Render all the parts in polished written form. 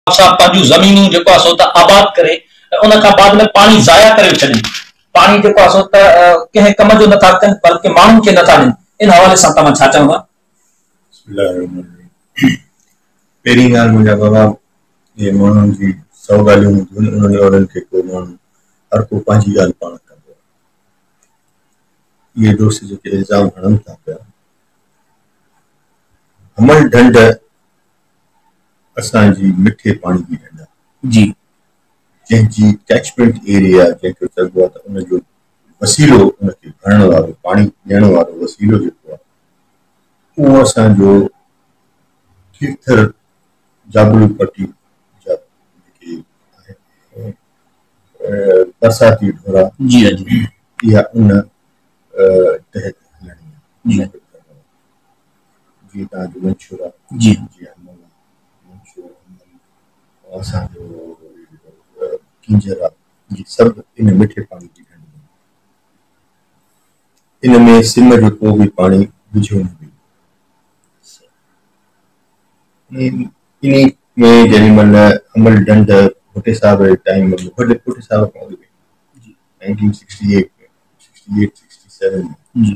साहब पंहिंजूं ज़मीनूं जेको आहे सो त आबाद करे उन खां बाद में पाणी ज़ाया करे छॾनि, पाणी जेको आहे सो त कंहिं कम जो नथा कनि बल्कि माण्हुनि खे नथा ॾियनि। इन हवाले सां तव्हां छा चवंदा? पहिरीं ॻाल्हि मुंहिंजा बाबा इहे माण्हुनि जी 100 ॻाल्हियूं हूंदियूं आहिनि, उन्हनि खे को माण्हू हर को पंहिंजी ॻाल्हि पाण कंदो आहे। इहे दोस्त जेके इल्ज़ाम हणनि था पिया, हमल ढंढ असांजी मिठे पाणी जी ढंढ आहे जी, जंहिंजी कैचमेंट एरिया जंहिंखे चइबो आहे त उनजो वसीलो, उनखे भरण वारो पाणी ॾियण वारो वसीलो जेको आहे उहो असांजो तीर्थर जाबलू पट्टी जेके बरसाती ढोरा जी जी, इहा उन तहत हलणी आहे। जीअं तव्हांजो मंशूर आहे जी, जीअं असांजो किंजर आहे, सभु इन मिठे पाणी जी ढंढ में। इन में सिम जो को बि पाणी विझो न वेंदो। इन में जेॾी महिल हमल ढंढ भुटे साहिब जे टाइम में भुटे साहिब खां अॻु में 1968 में 67 में जी,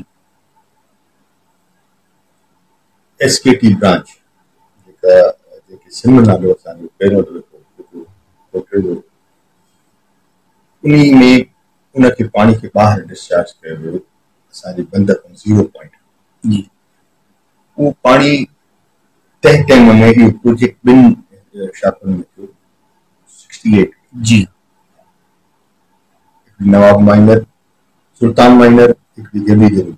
SKT ब्रांच जेके सिम नालो असांजो पहिरियों दफ़ो उन में उनखे पाणी खे ॿाहिरि डिस्चार्ज कयो वियो असांजे बंद खां 0 पॉइंट जी, उहो पाणी तंहिं टाइम में इहो प्रोजेक्ट ॿिनि शाखुनि में थियो 68 जी, नवाब माइनर, सुल्तान माइनर, हिकिड़ी जमीजरू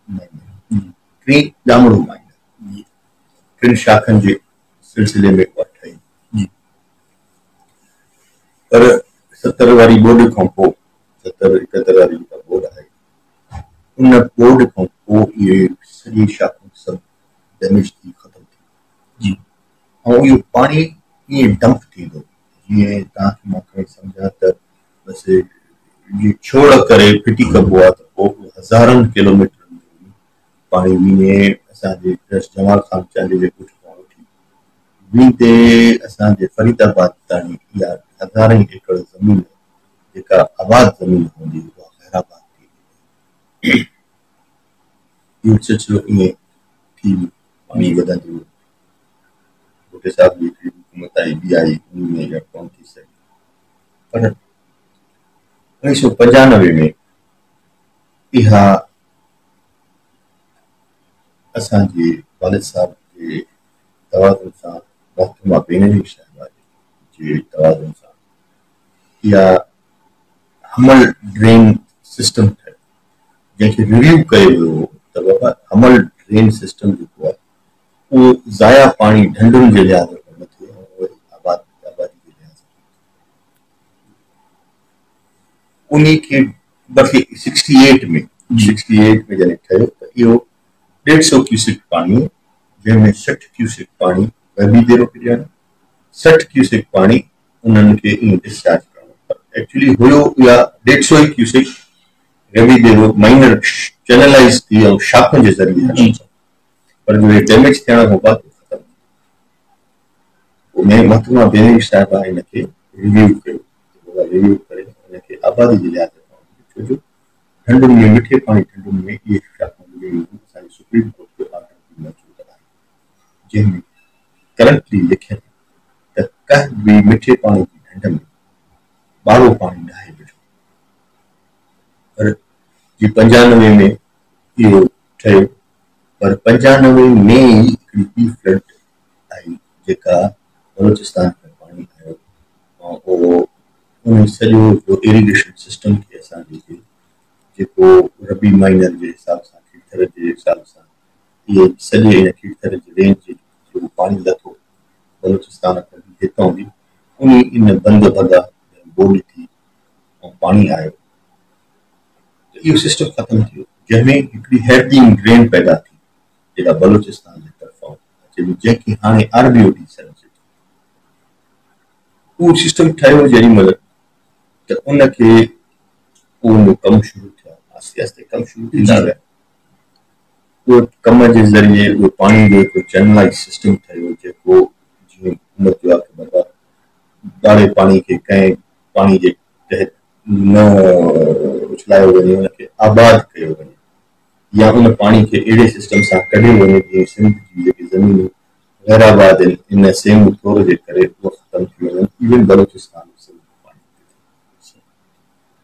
माइनर, टी जामड़ू माइनर, टिनि शाखनि जे सिलसिले में ठही। पर 70 वारी बोर्ड खां पोइ 70-71 वारी जेका बोर्ड आहे उन बोर्ड खां पोइ इहे सॼी शाखूं सभु डैमेज थी ख़तमु थी जी, ऐं इहो पाणी ईअं डंप थींदो जीअं तव्हांखे मां खणी सम्झां त बसि जीअं छोड़ करे फिटी कबो आहे त पोइ हज़ारनि किलोमीटर पाणी वीणे असांजे जमाल ख़ान चांडीयो जे पुठियां वठी वींदे असांजे फरीदाबाद ताईं इहा हज़ारनि एकड़ ज़मीन जेका आबाद ज़मीन हूंदी उहा ख़ैराबाद थी। इहो सिलसिलो ईअं थी पाणी वधंदो भुटे साहिब जी हिकिड़ी हुकूमत आई ॿी आई उन में इहा कोन थी सघी। पर 1995 में इहा असांजे वालिद साहब जे तवाज़ुन सां मोहतरमा बेनवी साहिबा जे तवाज़ुन सां इहा हमल ड्रेन सिस्टम ठहियो जंहिंखे रिव्यू कयो वियो त बाबा हमल ड्रेन सिस्टम जेको आहे उहो ज़ाया पाणी ढंढुनि जे लिहाज़ खां न थिए आबादी जे लिहाज़ उन खे बल्कि 68 में जॾहिं ठहियो त इहो 150 क्यूसेक पाणी जंहिंमें 60 क्यूसेक पाणी वहबी देरो खे ॾियणु 60 क्यूसेक पाणी उन्हनि खे ईअं डिस्चार्ज करणो। एक्चुअली हुयो इहा 150 क्यूसेक वहबी देरो माइनर चैनलाइज़ थी ऐं शाखुनि जे ज़रिए पर जो डैमेज थियण खां बाद ख़तमु उन मोहतरमा बेनवी साहिबा हिनखे रिव्यू कयो रिव्यू करे हुनखे आबादी जे लिहाज़ छो जो ढंढुनि में मिठे पाणी ढंढुनि में इहे शाखूं असांजे सुप्रीम कोर्ट जो ऑर्डर बि मौजूदु आहे जंहिंमें करंटली लिखियलु त कंहिं बि मिठे पाणी जी ढंढ में ॿारो पाणी न आहे विझो। पर जी 95 में इहो ठहियो पर 95 में ई हिकिड़ी ॿी फ्लड आई जेका बलोचिस्तान में पाणी आयो ऐं उहो उन सॼो जो इरिगेशन सिस्टम खे असांजे जेको रबी माइनर जे हिसाब सां खीरथर जे हिसाब सां इहे सॼे हिन खीरथर जे रेंज जो पाणी लथो बलोचिस्तान खां हितां बि इन बंद बंदा बोर्ड थी ऐं पाणी आयो त इहो सिस्टम ख़तमु थियो जंहिंमें हिकिड़ी हेडिंग ड्रेन पैदा थी जेका बलोचिस्तान जे तरफ़ां अचे जंहिंखे हाणे RBOD सर्विस उहो सिस्टम ठहियो जेॾी महिल त उनखे उहो कमु शुरू थिया आस्ते आस्ते कमु शुरू थींदा विया उहो कम जे ज़रिए उहो पाणी जो हिकु चैनलाइज़ सिस्टम ठहियो जेको जीअं हुकूमत जो आहे बाबा ॻाढ़े पाणी खे कंहिं पाणी जे तहत न उछलायो वञे, उनखे आबाद कयो वञे, या उन पाणी खे अहिड़े सिस्टम सां कढियो वञे जीअं सिंध जी जेके ज़मीनूं गैराबाद आहिनि इन सेम तौर जे करे उहे ख़तम थी वञनि। इवन बलोचिस्तान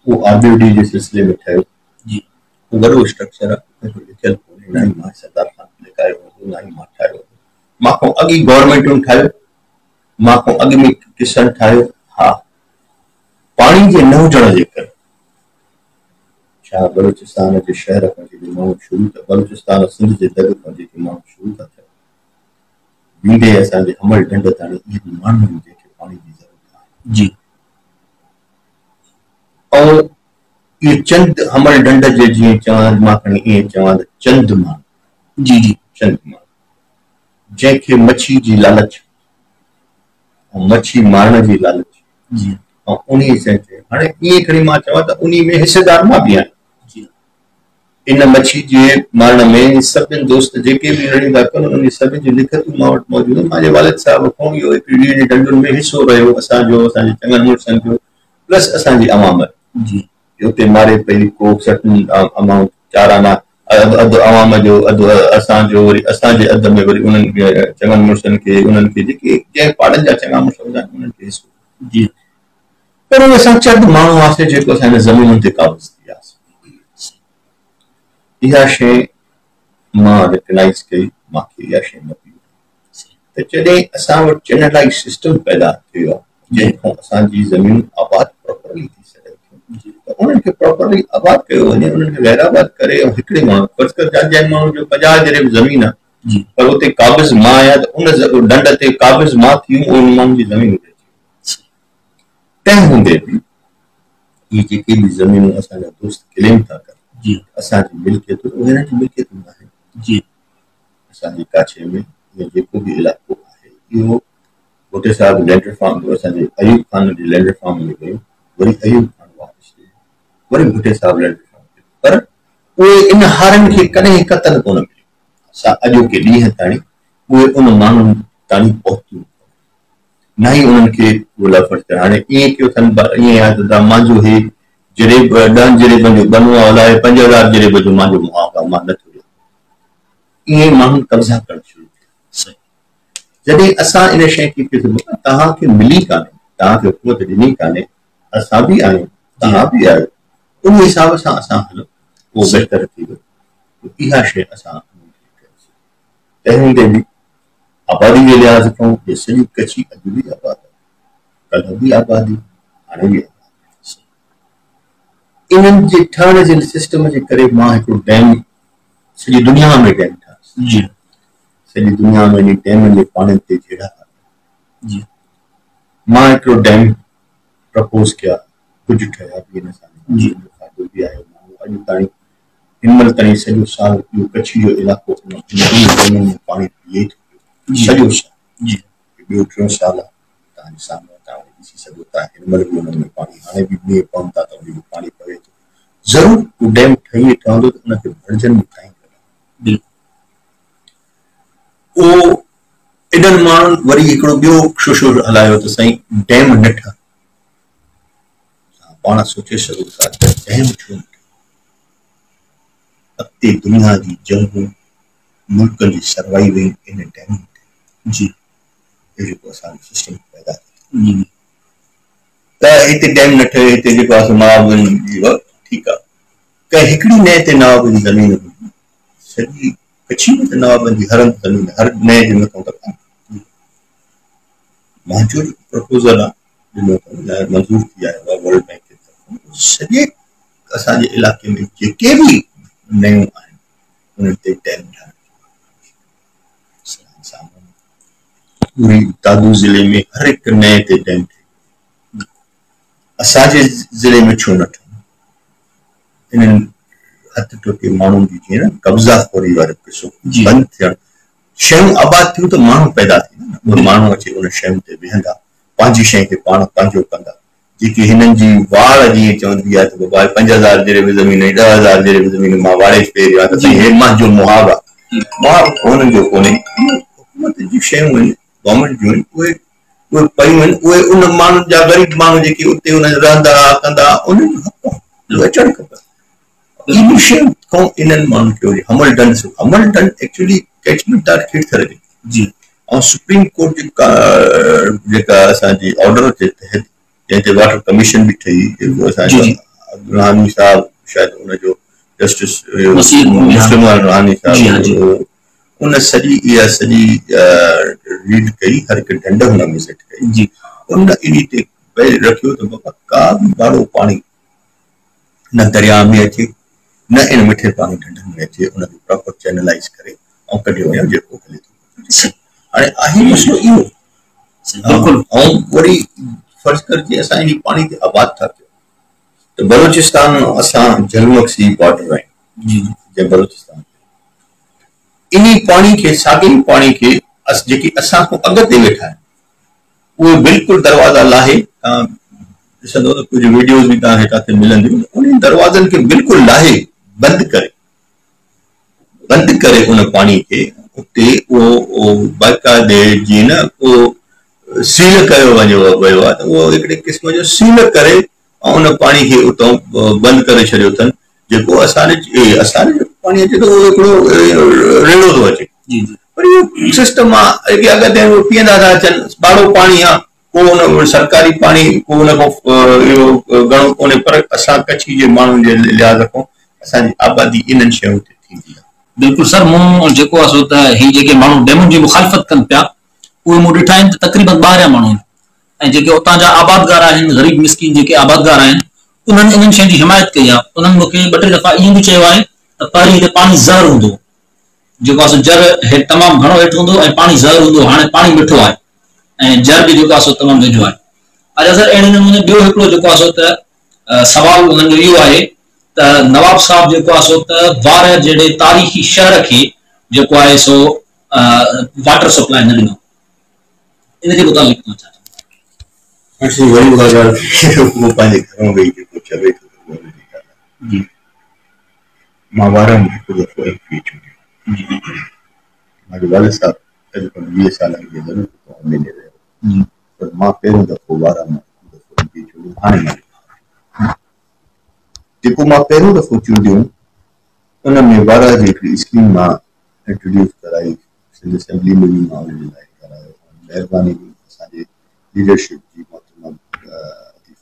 उहो आरबीडी जे सिलसिले में ठहियो, उहो वॾो स्ट्रक्चर आहे, लिखियल कोन्हे, ना ई मां सरदार खान लिकायो हूंदो, ना ई मां ठाहियो हूंदो, मां अॻी गवर्नमेंटूं ठाहियो, मां अॻ में किसान ठाहियो। हा, पाणी जे न हुजण जे करे छा बलोचिस्तान जे शहर खां जेके माण्हू शुरू था, बलोचिस्तान सिंध जे दग खां जेके माण्हू शुरू था थियनि, बीडे असांजे हमल ढंढ ताणी इहे बि माण्हू आहिनि जंहिंखे पाणी जी ज़रूरत आहे। जी, ऐं इहे चंद हमल ढंढ जे जीअं चवां मां खणी ईअं चवां त चंद माण्हू, जी जी चंद माण्हू जंहिंखे मच्छी जी लालच ऐं मच्छी मारण जी लालच, जी, ऐं उन से हाणे ईअं खणी मां चवां त उन में हिसेदार मां बि आहियां। इन मच्छी जे मारण में सभिनी दोस्त जेके बि रड़ींदा कनि उन्हनि सभिनी जी लिखतूं मां वटि मौजूदु आहिनि। मुंहिंजे वालिद साहिब खां इहो हिकिड़ी ॾींहं जे ढंढुनि में हिसो रहियो असांजो, असांजे चङनि मुड़ुसनि जो, प्लस असांजी अवाम। जी, उते मारे पई को सटन अमाउंट चार आना अधु अवाम जो, अधु असांजो, वरी असांजे अधु में वरी उन्हनि चङनि मुड़ुसनि खे, उन्हनि खे जेके जंहिं पाड़नि जा चङा मुड़ुस हूंदा आहिनि उन्हनि खे हिसो। जी, पर उहे असां चंद माण्हू हुआसीं जेको असां हिन ज़मीनुनि ते काबिज़ थी वियासीं। इहा शइ मां रिकग्नाइज़ कई, मूंखे इहा शइ न पई त जॾहिं असां वटि चैनलाइज़ सिस्टम पैदा थियो आहे जंहिंखां असांजी ज़मीन आबाद प्रॉपरली थी सघे थी, त उन्हनि खे प्रॉपरली आबाद कयो वञे, उन्हनि खे गैराबाद करे। ऐं हिकिड़े माण्हू फ़र्ज़ कर जंहिं माण्हू जो 50 जहिड़े बि ज़मीन आहे पर उते काबिज़ मां आहियां त उन ढंढ ते काबिज़ मां थी उन माण्हू जी ज़मीन उते थी। तंहिं हूंदे बि इहे जेके बि ज़मीनूं असांजा दोस्त क्लेम था कनि, जी, असांजी मिल्कियत, उहे हिननि जी मिल्कियत न आहे। जी, असांजे काछे में या जेको बि इलाइक़ो आहे इहो भुटे साहिब लैंड फार्म असांजे अयूब खान जी लैंड फार्म में वियो, वरी अयूब खान वापसि वियो, वरी भुटे साहिब लैंड फार्म, पर उहे इन हारनि खे कॾहिं क़तल कोन मिलियो। असां अॼोके ॾींहं ताईं उहे उन माण्हुनि ताईं पहुतियूं न ई उन्हनि खे उहे लफ़्ज़ हाणे ईअं कयो अथनि, ईअं यादि त मुंहिंजो हे जरेब 10 जरेबनि जो बनवा हलाए 5000 जरेब जो मुंहिंजो मुआवज़ो मां न थियो। ईअं माण्हू कब्ज़ा करणु शुरू थिया। जॾहिं असां इन शइ खे तव्हांखे मिली कान्हे, तव्हांखे हुकूमत ॾिनी कान्हे, असां बि आहियूं, तव्हां बि आहियो, उन हिसाब सां असां हलो, उहो बहितर थी वियो। इहा शइ असां तंहिं हूंदे बि आबादी जे लिहाज़ खां हे सॼी कच्छी अॼु बि आबाद आहे, कल्ह बि आबादी, हाणे बि आबादी। इन्हनि जे ठहण जे सिस्टम जे करे मां हिकिड़ो डैम सॼी दुनिया में डैम ठाहियो। जी, सॼी दुनिया में इन डैम जे पाणी ते जहिड़ा जी मां हिकिड़ो डैम प्रपोज़ कया, कुझु ठहिया बि हिन सां, जी, फ़ाइदो बि आयो। अॼु ताईं हिनमहिल ताईं सॼो साल इहो कच्छी जो इलाइक़ो में पाणी पीए थो सॼो साल। जी, ॿियो 3 साल आहे तव्हांजे साम्हूं, तव्हां ॾिसी सघो था हिनमहिल बि हुननि में पाणी, हाणे बि मींहुं पवनि था त उन में पाणी पवे थो। ज़रूरु उहो डैम ठही ठहंदो त उनखे भरिजनि में टाइम लॻंदो। बिल्कुलु उहो इन्हनि माण्हुनि वरी हिकिड़ो ॿियो शोशो हलायो त साईं डैम न ठह, पाण सोचे सघो था त डैम छो न ठह, अॻिते दुनिया जी जंगूं मुल्कनि जी सर्वाइविंग इन डैम ते। जी, जेको असांजो सिस्टम पैदा थियो त हिते डैम न ठहे, हिते जेको आहे नवाब ठीकु आहे, कंहिं हिकिड़ी नए ते नवाब जी ज़मीन हुई, सॼी कच्छी में त नवाबनि जी हर ज़मीन हर नए जे मथां त मुंहिंजो प्रपोज़ल आहे मंज़ूर थी आयो आहे वर्ल्ड बैंक जे तरफ़ां, सॼे असांजे इलाइक़े में जेके बि नयूं आहिनि उन्हनि ते डैम ठाहिण, पूरी दादू ज़िले में हर हिकु नए ते डैम ठहे, असांजे ज़िले में छो न ठहे। इन्हनि हथ टोके माण्हुनि जी जीअं न कब्ज़ा खोरी वारो किसो बंदि थियणु, शयूं आबाद थियूं त माण्हू पैदा थींदा, उहे माण्हू अची उन शयुनि ते वेहंदा, पंहिंजी शइ खे पाण पंहिंजो कंदा। जेकी हिननि जी वाड़ जीअं चवंदी आहे त बाबा 5000 जहिड़े बि ज़मीन, 10,000 जहिड़े बि ज़मीन मां वाड़े पे वियो आहे त साईं हे मुंहिंजो मुहाब आहे, मुहाब हुननि जो कोन्हे। हुकूमत जी शयूं आहिनि, गवर्नमेंट जूं आहिनि, उहे उहे पयूं आहिनि उहे उन माण्हुनि जा ग़रीब माण्हू जेके उते उन रहंदा कंदा उन्हनि जो हक़ अचणु खपे इन शइ खां इन्हनि माण्हुनि खे वरी हमलडन एक्चुअली कैचमेंट तीर्थ रहे जी ऐं सुप्रीम कोर्ट जेका असांजी ऑर्डर जे तहत जंहिं ते वाटर कमीशन बि ठही जेको असांजो रुहानी साहब शायदि उनजो जस्टिस मुस्लिम रुहानी साहब उन सॼी इहा सॼी रीड कई हर हिकु ढंढ हुन में सेट कई जी उन इन ते रखियो त बाबा का बि ॻाढ़ो पाणी न दरिया में अचे न इन मिठे पाणी ढंढनि में अचे उनखे प्रॉपर चैनलाइज़ करे ऐं कढियो वञे जेको हले थो हाणे आहे मसइलो इहो बिल्कुलु ऐं वरी फर्ज़ कर जे असां इन पाणी ते आबाद था कयूं त बलोचिस्तान असां जलमक्सी बॉर्डर आहियूं जी जंहिं बलोचिस्तान इन पाणी खे साॻिए पाणी खे जेके असां खां अॻिते वेठा आहिनि उहे बिल्कुलु दरवाज़ा लाहे तव्हां ॾिसंदो त कुझु वीडियोज़ बि तव्हांखे किथे मिलंदियूं उन दरवाज़नि खे बिल्कुलु लाहे बंदि करे उन पाणी खे उते उहो बाक़ाइदे जीअं न उहो सील कयो वियो आहे त उहो हिकिड़े क़िस्म जो सील करे ऐं उन पाणी खे उतां बंदि करे छॾियो अथनि जेको असांजे पाणी अचे थो उहो हिकिड़ो रेड़ो थो अचे पर इहो सिस्टम आहे जेके अॻिते पीअंदा था अचनि ॾाढो पाणी आहे को उन सरकारी पाणी को उन खां इहो घणो कोन्हे पर असां कच्छी जे माण्हुनि जे लिहाज़ खां असांजी आबादी इन्हनि शयुनि ते थींदी आहे बिल्कुलु सर मूं जेको आहे सो त ही जेके माण्हू डैमुनि जी मुखालफ़त कनि पिया उहे मूं ॾिठा आहिनि त तक़रीबन ॿाहिरियां माण्हू आहिनि ऐं जेके उतां जा आबादगार आहिनि ग़रीब मिसकिन जेके आबादगार आहिनि उन्हनि इन्हनि शयुनि जी हिमायत कई आहे उन्हनि मूंखे ॿ टे दफ़ा इहो बि चयो आहे त पहिरीं हिते पाणी ज़हर हूंदो जेको आहे सो जर तमामु घणो हेठि हूंदो ऐं पाणी ज़हर हूंदो हाणे पाणी मिठो आहे ऐं जर बि जेको आहे सो तमामु वेझो आहे अच्छा सर अहिड़े नमूने ॿियो हिकिड़ो जेको आहे सो त सवाल उन्हनि जो इहो आहे त नवाब साहब जेको आहे सो त वार जहिड़े तारीख़ी शहर खे जेको आहे सो वाटर सप्लाई न ॾिनो इन जे मुताबिक़ वरी उहा ॻाल्हि उहो पंहिंजे घरों वेही जेको चवे थो जी मां वार में हिकु दफ़ो एमपी चूंडियो मुंहिंजो वालिद साहब अॼु 20 सालनि जी ज़रूरत मिले रहियो पर मां पहिरियों दफ़ो वार में एमपी चूंडियो हाणे जेको मां पहिरियों दफ़ो चूंडियो उन में वारा जी हिकिड़ी स्कीम मां इंट्रोड्यूस कराई सिंध असेंबली में बि मां उनजे लाइ करायो महिरबानी असांजे लीडरशिप जी मोहतरम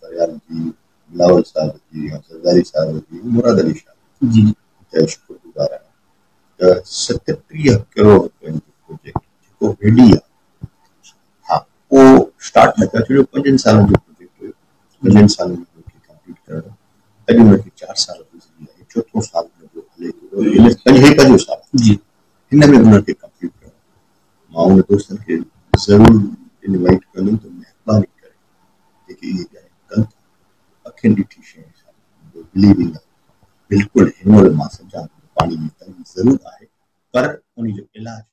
फरियाद जी बिलावल साहब जी ऐं सरदारी साहब जी मुराद अली साहब जी शुक्रगुज़ार आहियां त 37 करोड़ रुपयनि जो प्रोजेक्ट जेको रेडी आहे हा उहो स्टार्ट न करे छॾियो 5 सालनि जो प्रोजेक्ट हुयो 5 सालनि में उनखे कंप्लीट करणो अॼु उनखे 4 साल गुज़री आहे चोथों साल हले पंजो साल जी हिन में उनखे कंप्लीट करणो मां उन दोस्तनि खे ज़रूरु इनवाइट कंदुमि त महिरबानी करे जेके इहे ॻाल्हि कनि था अखियुनि ॾिठी शइ बिलीविंग आहे बिल्कुलु हिन महिल मां सम्झां पाणी जी तंगी ज़रूरु आहे पर उन जो इलाजु